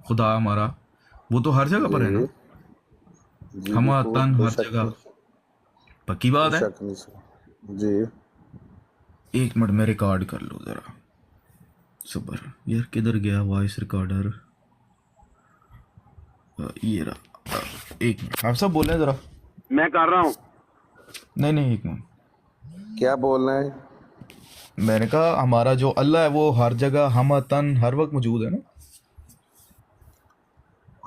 خدا ہمارا وہ تو ہر جگہ پر ہے نا. جی جی ہم بالکل، تن کوئی ہر شک جگہ. نہیں، پکی کوئی بات ہے. شک نہیں سر. جی ایک منٹ میں ریکارڈ کر لوں ذرا. صبر یار کدھر گیا وائس ریکارڈر. یہ رہا. ایک منٹ آپ سب بولیں ذرا. میں کر رہا ہوں. نہیں ایک منٹ. کیا بول رہے ہیں؟ میں نے کہا ہمارا جو اللہ ہے وہ ہر جگہ ہم تن ہر وقت موجود ہے نا.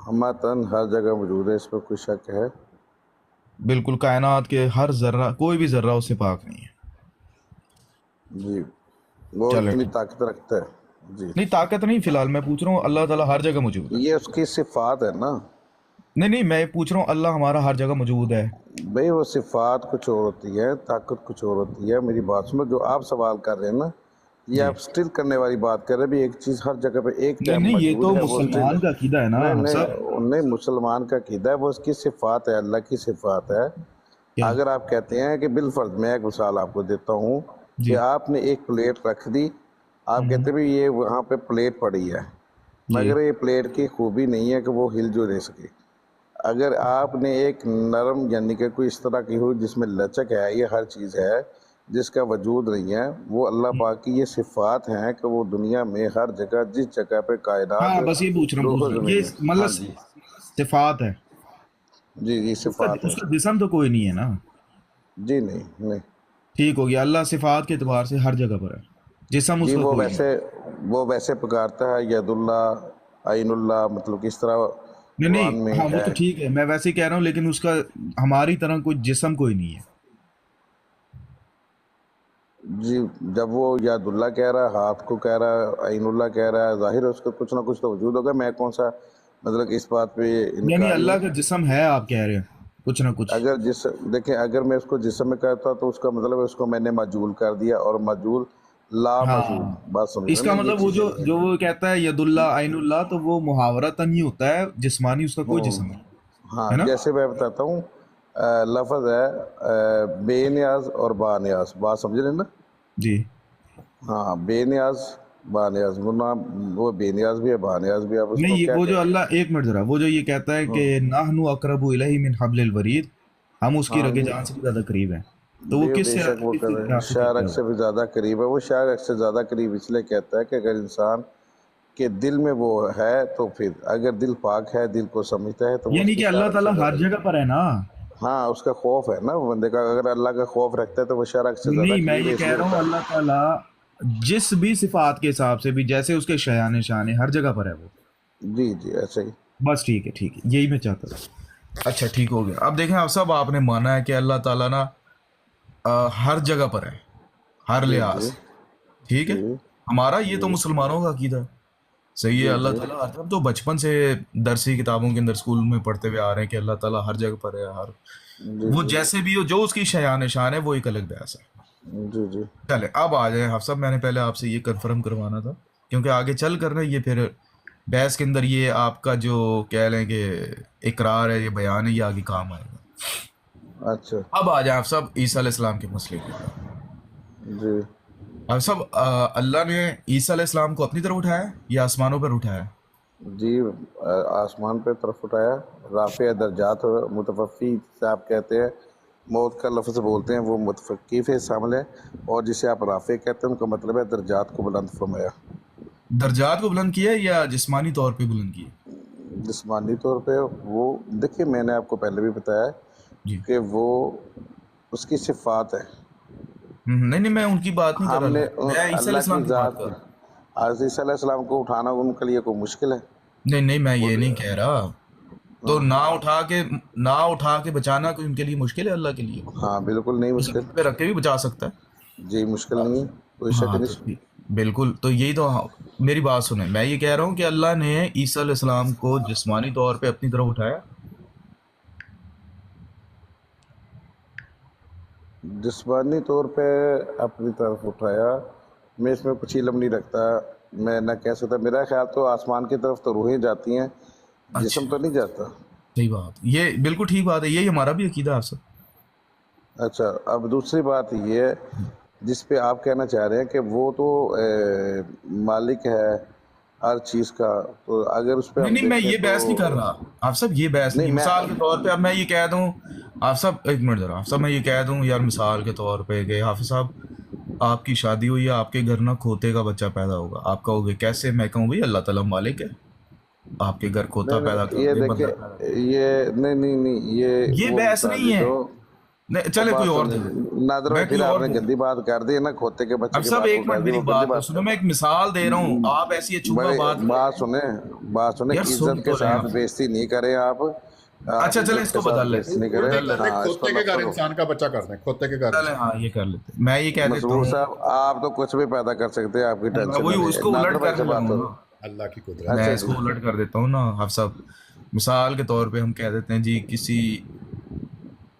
ہمہ تن ہر جگہ موجود ہے، اس پر کوئی شک ہے؟ بالکل کائنات کے ہر ذرہ کوئی بھی ذرہ اس سے پاک نہیں ہے. جی وہ چلے اتنی ٹھیک. طاقت رکھتا ہے. جی نہیں طاقت نہیں فی الحال میں پوچھ رہا ہوں اللہ تعالیٰ ہر جگہ موجود ہے. یہ اس کی صفات ہے نا. نہیں میں پوچھ رہا ہوں اللہ ہمارا ہر جگہ موجود ہے. بھئی وہ صفات کچھ اور ہوتی ہے، طاقت کچھ اور ہوتی ہے. میری بات سنو، جو آپ سوال کر رہے ہیں نا، یہ جی آپ سٹل کرنے والی بات کر رہے ہیں. بھی ایک چیز ہر جگہ پہ ایک ٹائم نہیں یہ موجود تو ہے، وہ سٹل مسلمان کا عقیدہ ہے نا نہیں ہم سب. نہیں مسلمان کا عقیدہ ہے، وہ اس کی صفات ہے، اللہ کی صفات ہے. کیا. اگر آپ کہتے ہیں کہ بالفرض میں ایک مثال آپ کو دیتا ہوں کہ جی آپ نے ایک پلیٹ رکھ دی، آپ کہتے ہیں بھی یہ وہاں پہ پلیٹ پڑی ہے، جی مگر یہ پلیٹ کی خوبی نہیں ہے کہ وہ ہل جو دے سکے. اگر آپ نے ایک نرم یعنی کہ کوئی اس طرح کی ہو جس میں لچک ہے، یہ ہر چیز ہے جس کا وجود نہیں ہے، وہ اللہ پاک کی یہ صفات ہیں کہ وہ دنیا میں ہر جگہ جس جگہ پہ کائنات ہاں بس یہ پوچھ رہا روح و ہوں یہ زمین ہے. ہاں مطلب جی صفات ہے. جی جی صفات ہے. اس کا جسم تو کوئی نہیں ہے نا. جی نہیں نہیں ٹھیک ہو گیا اللہ صفات کے اعتبار سے ہر جگہ پر ہے. جسم اس جی کا وہ کوئی نہیں. ویسے پکارتا ہے ید اللہ عین اللہ، مطلب کس طرح نہیں قرآن میں ہاں وہ ہے. تو ٹھیک ہے میں ویسے ہی کہہ رہا ہوں لیکن اس کا ہماری طرح کوئی جسم کوئی نہیں ہے. جی جب وہ ید اللہ کہہ رہا ہے، ہاتھ کو کہہ رہا ہے، عین اللہ کہہ رہا ہے، ظاہر ہے اس کا کچھ نہ کچھ تو وجود ہوگا. میں کون سا مطلب اس بات پہ یعنی انکاری اللہ ہوں. کا جسم ہے آپ کہہ رہے ہیں کچھ نہ کچھ. اگر دیکھیں اگر میں اس کو جسم میں کہتا تو اس کا مطلب ہے اس کو میں نے مجعول کر دیا، اور مجعول لا مجعول، ہاں بات سمجھ اس رہے کا نا، یہ مطلب وہ چیزیں نہیں جو ہیں. وہ کہتا ہے ید اللہ عین اللہ تو وہ محاورتاً ہی ہوتا ہے، جسمانی اس کا کوئی جسم نہیں ہاں ہے نا. جیسے میں بتاتا ہوں، لفظ ہے بے نیاز اور با نیاز، بات سمجھ رہے ہیں نا. جی ہاں بے نیاز با نیاز، وہ بے نیاز بھی ہے با نیاز بھی ہے. آپ اس نہیں کو یہ کیا وہ جو کہیں گے؟ اللہ ایک منٹ ذرا وہ جو یہ کہتا ہے کہ نحن اقرب الیہ من حبل الورید، ہم اس کی ہاں رگ جی جان سے بھی زیادہ قریب ہیں. تو وہ بے شک وہ کس کر رہے ہیں، لحاظ سے کہتا شارک ہے وہ. سے بھی زیادہ قریب ہے. وہ شارک سے زیادہ قریب اس لیے کہتا ہے کہ اگر انسان کے دل میں وہ ہے تو پھر اگر دل پاک ہے، دل کو سمجھتا ہے، تو وہ اس یعنی کی کہ اللہ شارک سے تعالیٰ ہر زیادہ. جگہ پر ہے نا. ہاں اس کا خوف ہے نا بندے کا، اگر اللہ کا خوف رکھتا ہے تو وہ شرک سے زیادہ نہیں میں قریب ہے، یہ اس کہہ لیے رہا ہوتا ہوں ہے. اللہ تعالیٰ جس بھی صفات کے حساب سے بھی جیسے اس کے شیان شان ہے ہر جگہ پر ہے وہ. جی جی ایسے ہی. بس ٹھیک ہے یہی میں چاہتا تھا. اچھا ٹھیک ہو گیا. اب دیکھیں آپ سب آپ نے مانا ہے کہ اللہ تعالیٰ نا ہر جگہ پر ہے ہر جی لحاظ جی سے. ٹھیک ہے. جی ہمارا یہ تو جی مسلمانوں کا عقیدہ ہے. صحیح ہے. جی اللہ جی تعالیٰ ہم تو بچپن سے درسی کتابوں کے اندر اسکول میں پڑھتے ہوئے آ رہے ہیں کہ اللہ تعالیٰ ہر جگہ پر ہے. جی وہ جی جیسے بھی ہو جو اس کی شیان شان ہے وہ ایک الگ بحث ہے. جی جی چلے اب آ جائیں حفصہ صاحب. میں نے پہلے آپ سے یہ کنفرم کروانا تھا کیونکہ آگے چل کر نا یہ پھر بحث کے اندر یہ آپ کا جو کہہ لیں کہ اقرار ہے، یہ بیان ہے، یہ آگے کام آئے گا. اچھا اب آ جائیں آپ سب عیسیٰ علیہ السلام کے مسئلے کے اوپر. جی آپ سب اللہ نے عیسیٰ علیہ السلام کو اپنی طرف اٹھایا یا آسمانوں پر اٹھایا؟ جی آسمان پہ طرف اٹھایا. رافع درجات متفقی سے آپ کہتے ہیں، موت کا لفظ بولتے ہیں، وہ متفقی سے شامل ہے، اور جسے آپ رافع کہتے ہیں ان کا مطلب ہے درجات کو بلند فرمایا. درجات کو بلند کیا یا جسمانی طور پہ بلند کیا؟ جسمانی طور پہ وہ دیکھیے میں نے آپ کو پہلے بھی بتایا جی کہ وہ اس کی صفات ہے. نہیں میں ان کی بات نہیں کر ہم رہا. نے میں عیسیٰ علیہ اللہ کی السلام کی بات ذات کر کی، رہا ہوں. عیسیٰ علیہ السلام کو اٹھانا ان کے لیے کوئی مشکل ہے؟ نہیں میں وہ یہ نہیں کہہ رہا. تو نہ اٹھا کے بچانا کوئی ان کے لیے مشکل ہے اللہ کے لیے؟ ہاں بالکل نہیں وہ مشکل. زمین پہ رکھ کے بھی بچا سکتا ہے. جی مشکل نہیں ہے، کوئی شک ہاں تو نہیں. بالکل. تو یہی تو میری بات سنیں. میں یہ کہہ رہا ہوں کہ اللہ نے عیسیٰ علیہ السلام کو جسمانی طور پہ اپنی طرف اٹھایا. جسمانی طور پہ اپنی طرف اٹھایا، میں اس میں کچھ علم نہیں رکھتا، میں نہ کہہ سکتا. میرا خیال تو آسمان کی طرف تو روحیں جاتی ہیں، جسم اچھا تو نہیں جاتا. صحیح بات. یہ بالکل ٹھیک بات ہے. یہی ہمارا بھی عقیدہ ہے آپ سب. اچھا اب دوسری بات یہ ہے جس پہ آپ کہنا چاہ رہے ہیں کہ وہ تو مالک ہے، ہر چیز کا، تو اگر اس پہ نہیں ہم نہیں، میں دیکھیں یہ تو بحث نہیں کر رہا آپ سب، یہ بحث نہیں نہیں. میں مثال کے طور پہ اب میں یہ کہہ دوں آپ سب، ایک منٹ ذرا، آپ سب میں یہ کہہ دوں یار مثال کے طور پہ کہ حافظ صاحب آپ کی شادی ہوئی ہے، آپ کے گھر نہ کھوتے کا بچہ پیدا ہوگا، آپ کہو گے کیسے؟ میں کہوں بھائی اللہ تعالیٰ مالک ہے، آپ کے گھر کھوتا نہیں پیدا نہیں کر یہ دے، دیکھیں، بندر پیدا کر دے. یہ نہیں نہیں نہیں یہ یہ وہ بحث مثال نہیں دی ہے. تو نہیں وہ چلے کوئی بات اور سنیں، دے دیں، نادر میں بھائی کوئی پھر آپ اور نے دے دوں. گندی بات کر دی ہے نا، کھوتے کے بچے اب کی سب بات ایک اٹھا منٹ دی، میری وہ گندی بات تو بات سنو، کر میں رہے ایک مثال دے رہا ہوں، ہیں آپ ایسی اچھوبا بھائی. بات کریں. بات سنیں، یار سن عزت کے تو لیں ساتھ آپ. بیزتی نہیں کریں آپ اچھا چلیں عزت اس کے کو ساتھ بدل لیتے بیزتی نہیں ہیں، کریں، الٹا بدل کر لیتے دیں، ہیں. ہاں اس پر کھوتے کے گھر نفرت ہو. انسان کا بچہ کر دیں، کھوتے کے گھر چلیں انسان. ہاں یہ کر لیتے ہیں، میں یہ کہہ دیتا مصبوح ہوں. صاحب آپ تو کچھ بھی پیدا کر سکتے ہیں، آپ کی میں ٹینشن نہ وہی اس لیں. کو نادر الٹ بھائی سے کرنے لگا بات ہوں ہو. نا. اللہ کی قدرت. میں اچھا اس جی. کو الٹ کر دیتا ہوں نا آپ صاحب. مثال کے طور پہ ہم کہہ دیتے ہیں جی کسی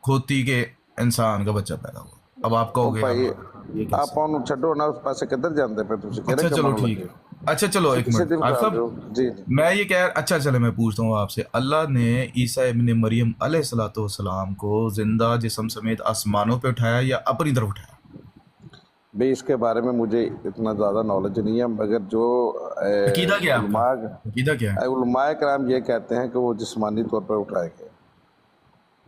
کھوتی کے انسان کا بچہ پیدا ہوا، اب آپ او کہو گے یار بھائی یہ کیسے؟ آپ انہوں چھڈو نا، اس پاسے کدھر جاندے پہ تسی کہہ رہے اچھا کہ چلو منو ٹھیک لگے ہے. اچھا چلو ایک منٹ سیدھی آپ بتا سب، دو. جی جی. میں یہ کہہ، اچھا چلے میں پوچھتا ہوں آپ سے، اللہ نے عیسیٰ ابن مریم علیہ الصلوۃ والسلام کو زندہ جسم سمیت آسمانوں پہ اٹھایا یا اپنی طرف اٹھایا؟ بھئی اس کے بارے میں مجھے اتنا زیادہ نالج نہیں ہے، مگر جو عقیدہ کیا ہے آپ کا؟ علماء عقیدہ کیا ہے؟ علماء کرام یہ کہتے ہیں کہ وہ جسمانی طور پر اٹھائے گئے.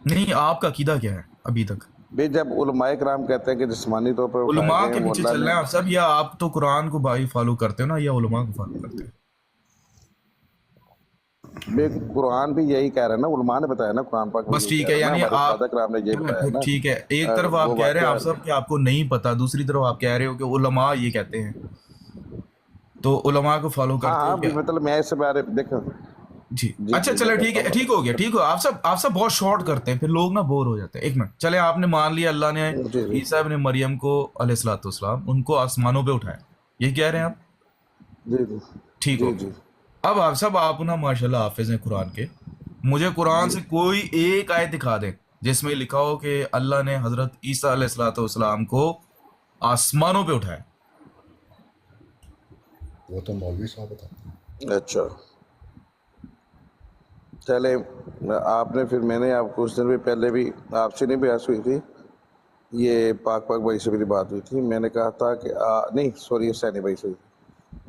نہیں آپ کا عقیدہ کیا ہے ابھی تک؟ بھئی جب علماء کرام کہتے ہیں کہ جسمانی طور پر اٹھائے علماء گئے کے ہیں، وہ پیچھے اللہ چل نے رہے ہیں آپ سب، یا آپ تو قرآن کو بھائی فالو کرتے ہو نا، یا علماء کو فالو کرتے ہو؟ بے قرآن بھی یہی کہہ رہا ہے نا، علماء نے بتایا نا، قرآن پاک میں بس یہی کہہ ٹھیک ہے، رہا ہے نا، یعنی ہمارے آپ، استاد کرام نے یہی چلیں بتایا پھر نا. ٹھیک ہے، ایک طرف وہ آپ کہہ رہے ہیں واقعہ آپ سب کہ آپ کو نہیں پتا، دوسری طرف آپ کہہ رہے ہو کہ علماء یہ کہتے ہیں، تو علماء کو فالو ہاں کرتے ہو ہاں بھی کیا؟ مطلب میں اس بارے دیکھو. جی جی اچھا جی میں چلے ٹھیک کہتا ہے، ٹھیک ہو گیا، ہوں. ٹھیک ہو. آپ سب بہت شارٹ کرتے ہیں، پھر لوگ نا بور ہو جاتے ہیں. ایک منٹ چلے، آپ نے مان لیا اللہ نے جی جی عیسیٰ ابن مریم کو علیہ الصلوۃ والسلام ان کو آسمانوں پہ اٹھایا، یہ کہہ رہے ہیں آپ؟ جی جی ٹھیک جی ہو گیا. جی اب آپ سب، آپ نا ماشاءاللہ حافظ ہیں قرآن کے، مجھے قرآن جی. سے کوئی ایک آیت دکھا دیں جس میں لکھا ہو کہ اللہ نے حضرت عیسیٰ علیہ الصلوۃ والسلام کو آسمانوں پہ اٹھایا. وہ تو مولوی صاحب بتاتے ہیں. اچھا چلے، آپ نے پھر، میں نے آپ کو اس دن بھی پہلے بھی آپ سے نہیں بحث ہوئی تھی، یہ پاک بھائی سے میری بات ہوئی تھی. میں نے کہا تھا کہ نہیں سوری، سینی بھائی سے ہوئی تھی.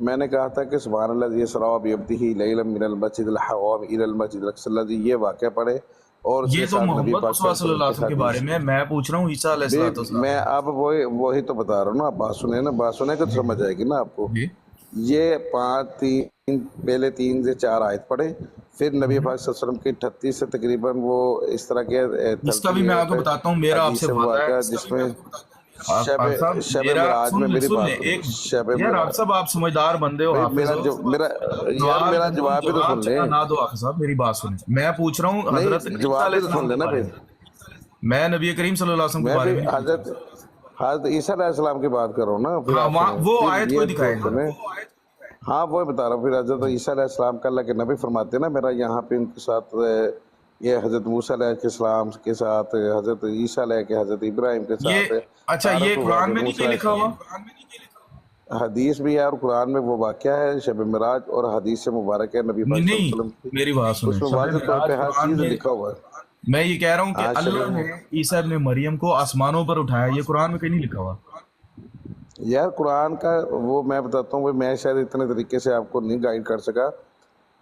میں نے کہا تھا کہ سبحان اللہ یسریٰ بعبدہ لیلا من المسجد الحرام الی المسجد الاقصی الذی، یہ واقعہ پڑھے اور اس کے یہ تو ساتھ نبی محمد پاک مصطفیٰ صلی صلی اللہ اللہ علیہ علیہ وسلم وسلم کے کی بارے حدیث. میں پوچھ رہا ہوں، عیسیٰ علیہ بھی الصلوۃ والسلام. میں اب وہی تو بتا رہا ہوں نا، آپ بات سنیں نا، بات سنیں گے تو جی سمجھ آئے گی نا آپ کو. جی یہ پہلے 3 سے 4 آیت پڑھے، پھر نبی جی. پاک صلی اللہ علیہ وسلم کی 38 سے تقریباً وہ اس طرح کے اس کا بھی 38 میں آپ ایک کو بتاتا ہوں، میرا آپ سے حدیث وعدہ ہے. مبارکہ جس میں آپ صاحب شب میرا معراج میں میری سن لیں بات سنیں. ایک شب یار آپ معراج صاحب آپ سمجھدار بندے ہو، بھائی حافظ ہو. سوال میرا کرتا ہوں، جواب بھی تو جواب سن لیں. چاہے نہ دو حافظ صاحب، میری بات سنیں. میں پوچھ رہا ہوں حضرت نہیں عیسیٰ جواب علیہ بھی تو السلام سن کے لینا بارے پھر. میں، میں نبی کریم صلی اللہ علیہ وسلم کے میں بارے بھی میں نہیں پوچھ رہا. حضرت عیسیٰ علیہ السلام کی بات کر رہا ہوں نا، پھر ہاں آپ وہاں سنیں، وہ پھر آیت یہ کوئی تو دکھائے نا. سنیں. ہاں وہ بتا رہا ہوں. پھر حضرت جی عیسیٰ علیہ السلام کا اللہ کے نبی فرماتے ہیں نا، میرا یہاں پہ ان کے ساتھ یہ حضرت موسیٰ علیہ السلام کے ساتھ، حضرت عیسیٰ علیہ کے، حضرت ابراہیم کے یہ ساتھ اچھا یہ تعارف ہوا قرآن کہ میں نہیں موسیٰ کہیں علیہ لکھا ہوا؟ السلام. حدیث بھی ہے اور قرآن میں وہ واقعہ ہے شب معراج، اور حدیث سے مبارک ہے نبی پاک نہیں صلی اللہ نہیں، علیہ وسلم کی، میری بات سنیں، اس میں شب واضح طور معراج پہ ہر قرآن چیز میں، لکھا ہوا ہے. میں یہ کہہ رہا ہوں کہ ہاں اللہ نے عیسیٰ ابن مریم کو آسمانوں پر اٹھایا، یہ قرآن میں کہیں نہیں لکھا ہوا. یار قرآن کا وہ میں بتاتا ہوں، میں شاید اتنے طریقے سے آپ کو نہیں گائیڈ کر سکا.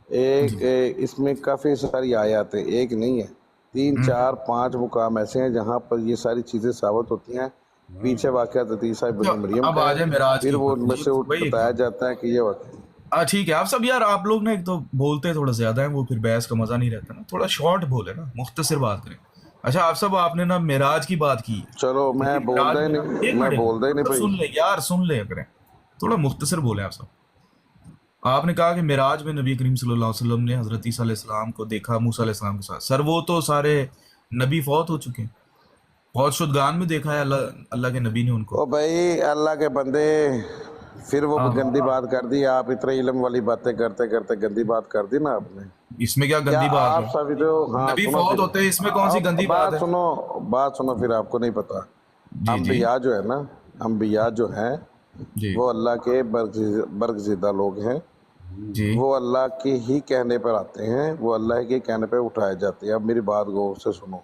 جی اس میں کافی ساری آیات ہیں، ایک نہیں ہے، 3 4 5 مقام ایسے ہیں جہاں پر یہ ساری چیزیں ثابت ہوتی ہیں. پیچھے واقعہ عیسیٰ اچھا، ابن مریم اب کا آ ہے، جائے معراج پھر کے وہ اوپر. ان میں جی سے بھائی ایک بتایا منٹ، جاتا ہے کہ یہ واقعہ. ٹھیک ہے آپ سب یار، آپ لوگ نا ایک تو بولتے تھوڑا زیادہ ہیں، وہ پھر بحث کا مزہ نہیں رہتا نا، تھوڑا شارٹ بولے نا، مختصر بات کریں. اچھا آپ سب، آپ نے نا معراج کی بات کی ہے چلو کہ میں جی معراج بولتا ہی میں، نہیں، ایک میں منٹ بولتا ہی نہیں تو بھائی. سن لیں یار، سن لیں کریں، تھوڑا مختصر بولیں آپ سب. آپ نے کہا کہ معراج میں نبی کریم صلی اللہ علیہ وسلم نے حضرت عیسیٰ علیہ السلام کو دیکھا موسیٰ علیہ السلام کے ساتھ. سر وہ تو سارے نبی فوت ہو چکے ہیں، فوت شدگان میں دیکھا ہے اللہ کے نبی نے ان کو. او بھائی اللہ کے بندے، پھر وہ ہاں گندی بات کر دی آپ، اتنے علم والی باتیں کرتے کرتے گندی بات کر دی نا آپ نے. اس میں کیا کیا گندی بات ہے؟ آپ سب جو، ہاں نبی سنو فوت پھر، ہوتے ہیں، اس میں کون سی اب گندی بات ہے؟ بات سنو پھر، آپ کو نہیں پتا. جی جی انبیاء جو ہے نا، انبیاء جو ہیں جی وہ اللہ کے برگزیدہ لوگ ہیں. جی. وہ اللہ کے ہی کہنے پر آتے ہیں، وہ اللہ کے کہنے پہ اٹھائے جاتے ہیں. اب میری بات غور سے سنو.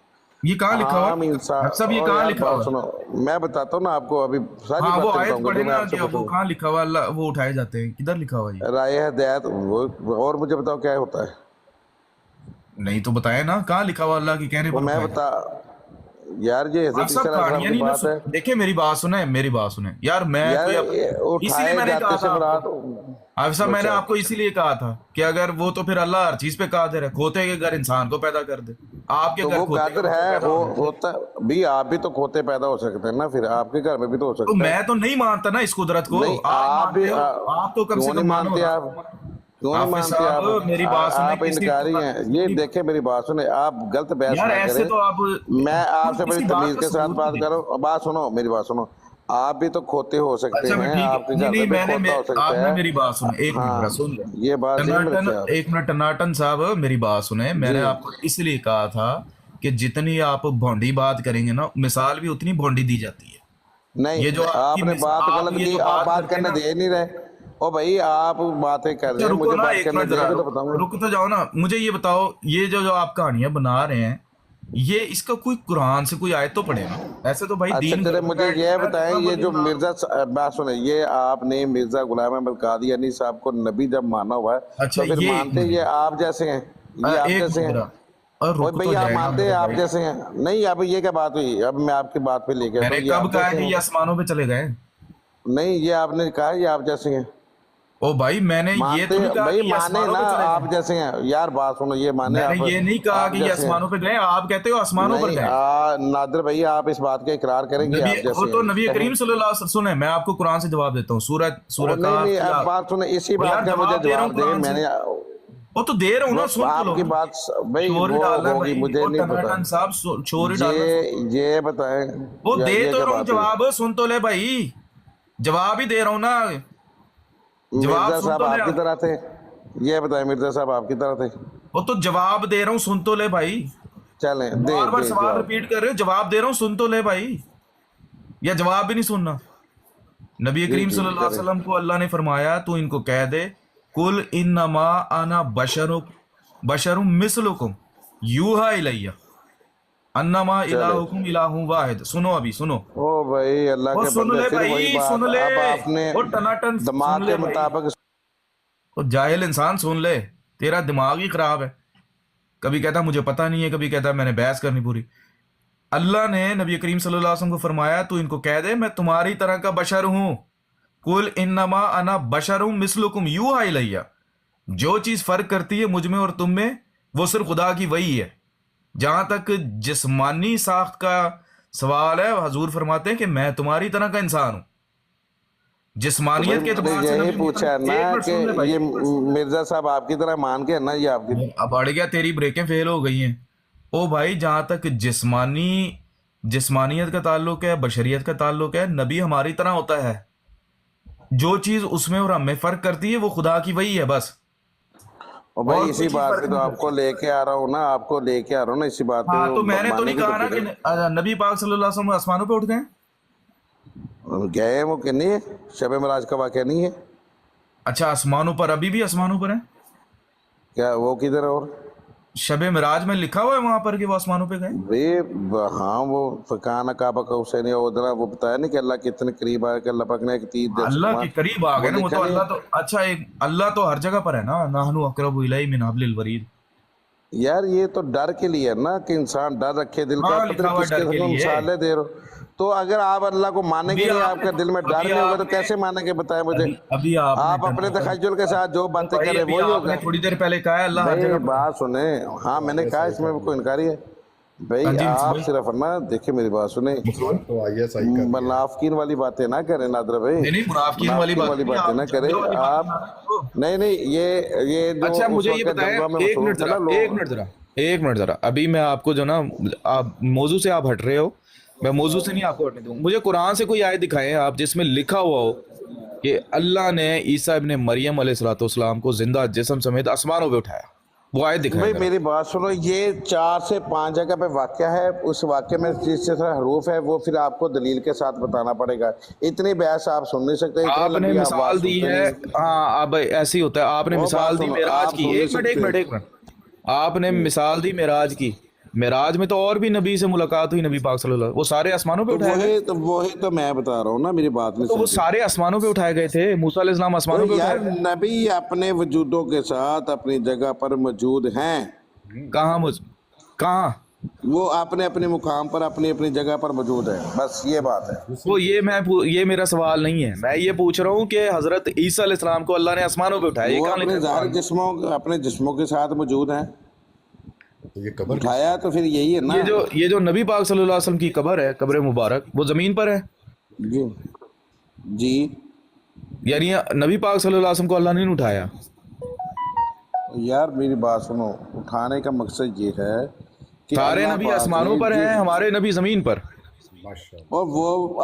یہ کہاں لکھا ہوا عام ہے انسان. ڈاکٹر صاحب؟ یہ اور کہاں یار لکھا بات ہوا سنو، ہے؟ میں بتاتا ہوں نا آپ کو، ابھی ساری ہاں وہ باتیں آیت بتاؤں گا پڑھے جو میں نا آپ سے کہ وہ پوچھوں گا. کہاں لکھا ہوا، اللہ وہ اٹھائے جاتے ہیں، کدھر لکھا ہوا یہ؟ رائے ہدایت وہ، اور مجھے بتاؤ کیا ہوتا ہے. نہیں تو بتائے نا کہاں لکھا ہوا اللہ کے کہنے وہ پر میں اٹھائے بتا جاتے ہیں؟ یار یہ آپ حضرت سب عیسیٰ علیہ السلام کہانیاں کی نہیں نا بات ہے. دیکھیں میری بات سنیں، میری بات سنیں یار، میں یار کوئی اسی لیے اٹھائے میں نے کہا جاتے سے تھا آپ کو، مراد. حافظ صاحب میں نے اچھا آپ کو اسی لیے کہا تھا کہ اگر وہ تو پھر اللہ ہر چیز پہ قادر ہے، کھوتے کے گھر انسان کو پیدا کر دے، آپ کے تو گھر وہ کھوتے کا قادر بچہ ہے، پیدا ہونا چاہیے۔ ہوتا بھی آپ بھی تو کھوتے پیدا ہو سکتے ہیں نا، پھر آپ کے گھر میں بھی تو ہو تو سکتا ہے. میں تو نہیں مانتا نا اس قدرت کو، نہیں آپ آپ بھی مانتے ہو، آپ تو کم سے کیوں نہیں کم مانو مانتے نا۔ آپ؟ کیوں نہیں حافظ مانتے آپ؟ صاحب میری بات سنیں، آپ کسی انکاری ہیں. یہ دیکھیں میری بات سنیں، آپ غلط بحث یار نہ ایسے کریں. تو آپ میں آپ سے بڑی کسی بات تمیز کا کے ساتھ ثبوت بات نہیں کروں. دیتے۔ بات سنو، میری بات سنو. آپ بھی تو کھوتے ہو سکتے اچھا میں ہیں، ٹھیک ہے، آپ کے نہیں گھر میں نہیں بھی کھوتا ہو آپ سکتا نے ہے. میری بات سنیں، ایک منٹ ذرا ہاں سن لیں۔ یہ بات ذہن میں ٹناٹن، رکھیں آپ. ایک منٹ ٹناٹن صاحب میری بات سنیں، میں نے جی آپ کو اس لیے کہا تھا کہ جتنی آپ بھونڈی بات کریں گے نا، مثال بھی اتنی بھونڈی دی جاتی ہے۔ یہ نہیں، جو آپ کی آپ نے بات آپ غلط یہ کی، جو آپ بات بات کرتے ہیں کرنے نا، دے نہیں رہے. او بھائی آپ باتیں کر رہے اچھا ہیں، رکو مجھے نا بات ایک کرنے منٹ دیں ذرا، گے تو بتاؤں گا. رک تو جاؤ نا، مجھے یہ بتاؤ، یہ جو آپ کہانیاں بنا رہے ہیں، یہ اس کا کوئی قرآن سے کوئی آیت تو پڑھے نا؟ ایسے تو بھائی اچھا دین گھر چلے میں مجھے بیٹھ کے یہ میں بتائیں، جتنا یہ مرضی جو بنا لوں۔ مرزا بات سنیں، یہ آپ نے مرزا غلام احمد قادیانی صاحب کو نبی جب مانا ہوا ہے اچھا تو پھر یہ ایک مانتے منٹ، یہ آپ جیسے ہیں؟ یہ آپ ایک جیسے منٹ ہیں؟ ذرا، اور اور رک تو بھئی آپ جائے نا مانتے میرے ہیں آپ بھائی۔ جیسے ہیں؟ نہیں اب یہ کیا بات ہوئی؟ اب میں آپ کی بات پہ لے کے میں آتا نے ہوں، یہ کب آپ کہا ہے جیسے کہ ہیں؟ یہ آسمانوں پہ چلے گئے؟ نہیں یہ آپ نے کہا یہ آپ جیسے ہیں. او بھائی میں نے یہ مانتے تو نہیں کہا بھئی کہ یہ مانے آسمانوں نا پہ چلے آپ گئے، جیسے ہیں. یار بات سنو، یہ مانے میں نے آپ یہ نہیں کہا کہ آپ یہ جیسے ہیں. آسمانوں پہ گئے، آپ کہتے ہو آسمانوں پر نہیں گئے۔ نادر بھائی آپ اس بات کا اقرار کریں گے نبی آپ وہ جیسے تو ہیں نبی کہیں؟ کریم صلی اللہ علیہ وسلم، سنیں میں آپ کو قرآن سے جواب دیتا ہوں، سورہ نہیں کاف نہیں کی اب بات سنیں، اسی وہ یار بات کا مجھے جواب دے رہا ہوں جواب دیں. قرآن میں سے، نے وہ تو دے رہا ہوں نا، وہ سن تو آپ لو کی نا۔ بات بھائی شور ہی وہ ڈالنا ہے ہوگی بھائی، مجھے وہ نہیں پتا. ٹناٹن صاحب شور ہی ڈالنا ہے۔ یہ بتائیں وہ دے یہ تو کیا رہا ہوں بات ہوئی؟ جواب، سن تو لے بھائی، جواب ہی دے رہا ہوں نا، جواب مرزا سن صاحب تو لے۔ آپ کی طرح تھے؟ یہ بتائیں مرزا صاحب آپ کی طرح تھے؟ وہ تو جواب دے رہا ہوں، سن تو لے بھائی، چلیں بار بار دے سوال جواب. ریپیٹ کر رہے ہو، جواب دے رہا ہوں، سن تو لے بھائی، یا جواب بھی نہیں سننا۔ نبی جی کریم جی صلی اللہ علیہ کریں. وسلم کو اللہ نے فرمایا تو ان کو کہہ دے، کل انما انا بشر مثلکم یوحا الیہ انما چلے الہکم الہ واحد۔ سنو ابھی سنو، او بھائی اللہ وہ کے سن بندے لے پھر وہی بھائی، بات. سن لے، اب آپ نے وہ ٹناٹن دماغ سن کے لے بھائی، مطابق. وہ جاہل انسان سن لے، تیرا دماغ ہی خراب ہے، کبھی کہتا مجھے پتہ نہیں ہے، کبھی کہتا میں نے بحث کرنی پوری۔ اللہ نے نبی کریم صلی اللہ علیہ وسلم کو فرمایا تو ان کو کہہ دے میں تمہاری طرح کا بشر ہوں، کل انما انا بشر مثلکم یوحا الیہ، جو چیز فرق کرتی ہے مجھ میں اور تم میں وہ صرف خدا کی وحی ہے۔ جہاں تک جسمانی ساخت کا سوال ہے، حضور فرماتے ہیں کہ میں تمہاری طرح کا انسان ہوں، تو بھائی جسمانیت کے میں نے اعتبار سے یہی نبی پوچھا ہے محترم، نا ایک منٹ کہ سن لے بھائی، یہ ایک منٹ سن مرزا صاحب آپ کی طرح مان کے نا یہ آپ کی. لے۔ اب اڑ گیا، تیری بریکیں فیل ہو گئی ہیں۔ او بھائی جہاں تک جسمانیت کا تعلق ہے، بشریت کا تعلق ہے، نبی ہماری طرح ہوتا ہے، جو چیز اس میں اور ہم میں فرق کرتی ہے وہ خدا کی وحی ہے بس، اور اور بھائی کوئی اسی چیز بات فرق پہ تو نہیں آپ کو کرتی۔ لے کے آ رہا ہوں نا، آپ کو لے کے آ رہا ہوں نا اسی بات پہ، ہاں تو میں نے تو مانے نہیں گی تو کہا نا پھر کہ نبی پاک صلی اللہ علیہ وسلم آسمانوں پہ اٹھ گئے۔ گئے ہیں وہ کہ نہیں ہے؟ شب معراج کا واقعہ نہیں ہے اچھا آسمانوں پر، ابھی بھی آسمانوں پر ہیں؟ کیا؟ وہ کدھر ہے؟ اور شب معراج میں لکھا ہوا ہے وہاں پر کہ وہ آسمانوں پہ گئے؟ ہاں وہ فکان کعبہ کا حسین ادھر وہ بتایا نہیں کہ اللہ کے اتنے قریب آیا کہ اللہ پاک نے ایک تیر جیسے اللہ مار. کے قریب آ وہ گئے نا، وہ لکھا تو نہیں اللہ ہے؟ تو اچھا اللہ تو ہر جگہ پر ہے نا، نحن اقرب الیہ من حبل الورید۔ یار یہ تو ڈر کے لیے ہے نا کہ انسان ڈر رکھے دل کا. ہاں پتہ لکھا نہیں ہوا کس ڈر کے کے ساتھ لیے۔ مثالیں دے رہے ہو. تو اگر آپ اللہ کو مانیں گے ابھی نہیں، آپ آپ نے کے دل میں ڈر نہیں ہوگا تو کیسے مانیں گے؟ بتائیں مجھے. ابھی آپ نے آپ اپنے تخیل کے ساتھ جو باتیں کر رہے ہیں ابھی وہی آپ نے ہوگا. تھوڑی دیر پہلے کہا ہے اللہ ہر بھائی جگہ پر ہے۔ بات سنیں، ہاں میں نے آئی ایس کہا آئی اس کر میں رہی کوئی ہے. انکاری ہے؟ ہاں بھائی جی آپ بھائی، صرف نا دیکھیں میری بات سنیں، تو آئی ایس آئی کر رہی ہے. منافقین والی باتیں نہ کریں نادر بھائی، نہیں نہیں منافقین والی منافقین بات والی نہیں، باتیں آپ نہ کریں جھگڑے والی باتیں آپ. بنا رہے ہو۔ نہیں نہیں یہ جو اچھا اس مجھے یہ وقت بتائیں، جنگوں میں ایک مصروف منٹ تھا ذرا، نا ایک لوگ. منٹ ذرا، ایک منٹ ذرا، ابھی میں آپ کو جو نا، آپ موضوع سے آپ ہٹ رہے ہو، میں موضوع سے نہیں آپ کو ہٹنے دوں. مجھے قرآن سے کوئی آیت دکھائیں آپ جس میں لکھا ہوا ہو کہ اللہ نے عیسیٰ ابن مریم علیہ الصلوۃ والسلام کو زندہ جسم سمیت آسمانوں پہ اٹھایا، وہ آیت دکھائیں بھائی ذرا۔ میری بات سنو، یہ 4 سے 5 جگہ پہ واقعہ ہے، اس واقعے میں جس طرح حروف ہے وہ پھر آپ کو دلیل کے ساتھ بتانا پڑے گا. اتنی بحث آپ سن نہیں سکتے، اتنی آپ نے لمبی آپ بات مثال دی سنتے ہے، نہیں. ہاں اب ایسی ہوتا ہے، آپ نے وہ بات مثال دی سنو، معراج آپ کی، سن نہیں ایک منٹ ایک سکتے. منٹ ایک منٹ، آپ نے مثال دی معراج کی، معراج میں تو اور بھی نبی سے ملاقات ہوئی، نبی پاک صلی اللہ علیہ وسلم، وہ سارے آسمانوں پہ تو اٹھائے گئے؟ وہی تو میں بتا رہا ہوں نا، میری بات نہیں تو وہ سمجھ سارے آسمانوں پہ اٹھائے گئے تھے، موسیٰ علیہ السلام آسمانوں پہ یار اٹھائے گئے؟ نبی اپنے وجودوں کے ساتھ اپنی جگہ پر موجود ہیں، کہاں؟ وہ اپنے اپنے مقام پر اپنی اپنی جگہ پر موجود ہیں، بس یہ بات ہے۔ وہ یہ میرا سوال نہیں ہے، میں یہ پوچھ رہا ہوں کہ حضرت عیسیٰ علیہ السلام کو اللہ نے آسمانوں پہ اٹھایا، یہ وہ کہاں لکھا اپنے ہے ظاہر قرآن میں؟ جسموں اپنے جسموں کے ساتھ موجود ہیں، یہ قبر اٹھایا تو پھر یہی ہے نا۔ یہ جو نبی پاک صلی اللہ علیہ وسلم کی قبر ہے، قبر مبارک، وہ زمین پر ہے؟ جی جی یعنی نبی پاک صلی اللہ علیہ وسلم کو اللہ نے نہیں اٹھایا؟ یار میری بات سنو، اٹھانے کا مقصد یہ ہے کہ سارے اللہ نبی پاک آسمانوں نے پر ہیں، ہمارے نبی زمین پر۔ ماشاء اللہ۔ اور وہ